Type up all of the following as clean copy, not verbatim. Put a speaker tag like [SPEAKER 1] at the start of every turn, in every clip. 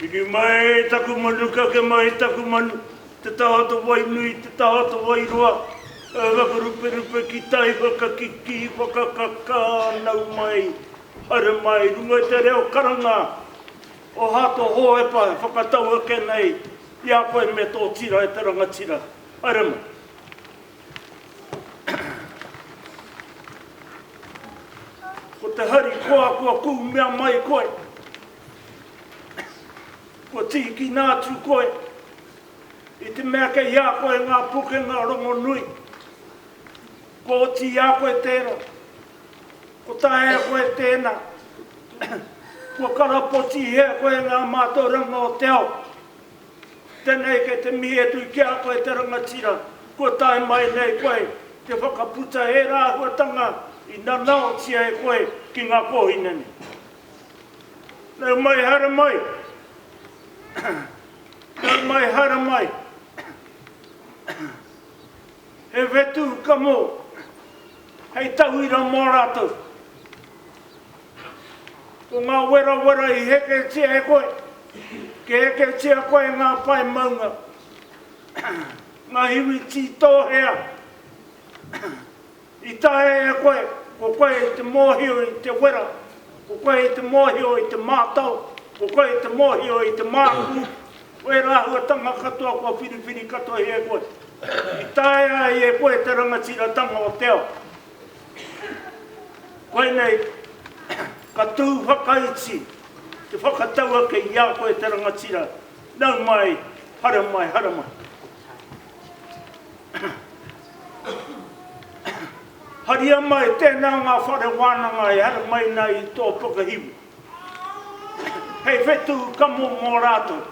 [SPEAKER 1] Piki mai taku manu ka ke mai taku manu. Te taha to wai nui, te taha to wai roa. Waka rupe rupe ki tai waka kiki, waka kaka nau mai. Hara mai, runga te reo karanga. O hato hoe pai, whakatau ake nei. Ia koe me tō tira e te rangatira. Hara mai. Ko te hari koa kua kū mea mai koe. Ko tiki nātu koe. I te mea ke ia koe ngā puke ngā rongo nui. Ko ti ia koe tēra. Ko tae koe tēnā. Ko karapoti hea koe ngā mātou ranga o te ao. Tēnei ke te mihe tui kia koe te rangatira. Ko tae mai nei koe. Te whakaputa he rāhuatanga. I nanao tia e koe ki ngā kohineni. Nau mai hara mai. Nau mai hara mai. He vetu ka mō. Hei tauira mō rātou. Ko ngā wera I heke tia e koe. Ke heke tia koe ngā pai maunga. Ngā hiwi ti tōhea. I tae e koe. Ko koe I te mōhio I te wera. Ko koe I te mōhio I te mātau. Ko koe I te mōhio I te māku. Koe rāhuatanga katoa kua whiriwhiri katoa I e koe. I tae ai e koe te rangatira tanga o te ao. Koe nei, ka tū whakaiti. Te whakataua ke ia koe te rangatira. Nau mai, hara mai, hara mai. Haria mai, tēnā ngā whare wānanga I hara mai nei I tō pukahiwi. Hei whetu ka mō mō rātou.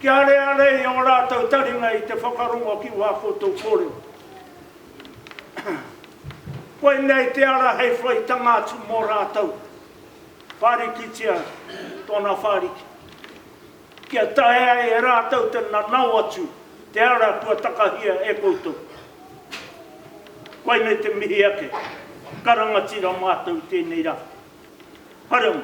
[SPEAKER 1] Ki are I o rātou taringa I te whakaronga ki wā koutou kore. Koe nei te ara hei whai tangātu mō rātou. Wharikitia, tōna whariki. Kia tae ai e rātou te nanau atu. Te ara kua takahia e koutou. Koe nei te mihi ake. Karangatira mātou tēnei rā. Haramu.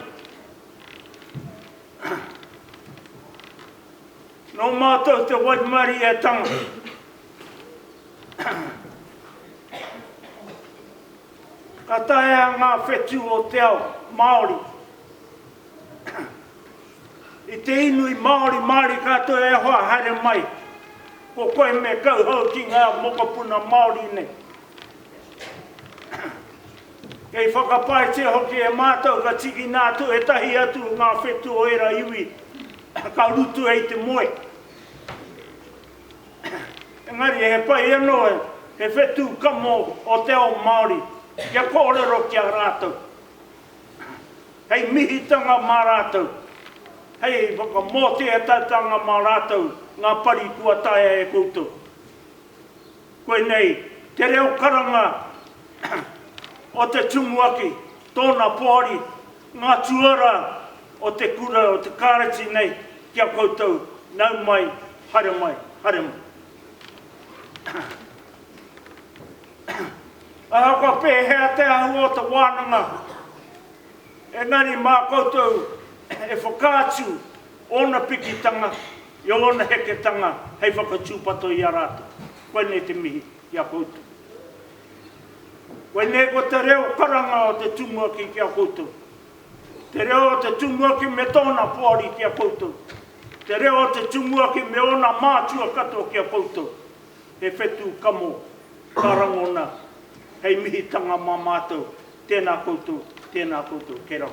[SPEAKER 1] No mātou te waimari e tanga. Ka tae ngā whetu o te ao, Māori. I te inu I Māori, Māori katoa e hoa hare mai. Ko koe me kauhau ki ngā mokopuna Māori nei. Kei whakapai te hoki e mātou ka tiki nātu e tahi atu ngā whetu o era iwi. Ka rutu e te moe. Engari he pai anō he whetu kamo o te ao Māori. Kia kōrero kia rātou. Hei mihitanga mā rātou. Hei whakamote e tatanga mā rātou. Ngā pari kua tae e koutou. Koe nei, te reo karanga o te tumuaki, tōna pōri, ngā tuara o te kura, o te kāreti nei, kia koutou, nau mai, hare mai, hare mai. Ahaka pēhea te ahu o te wānanga. Engari mā koutou e whakātu ona pikitanga, I ona heketanga, hei whakatūpato I a rātou. Koe nei te mihi, kia koutou. Koe nei ko te reo karanga o te tumuaki kia koutou. Te reo o te tumuaki me tōna pōri kia koutou. Te reo o te tumuaki me ona mātua katoa kia koutou. He whetu kamo, karangona, hei mihitanga mā mātou. Tēnā koutou, ke rau.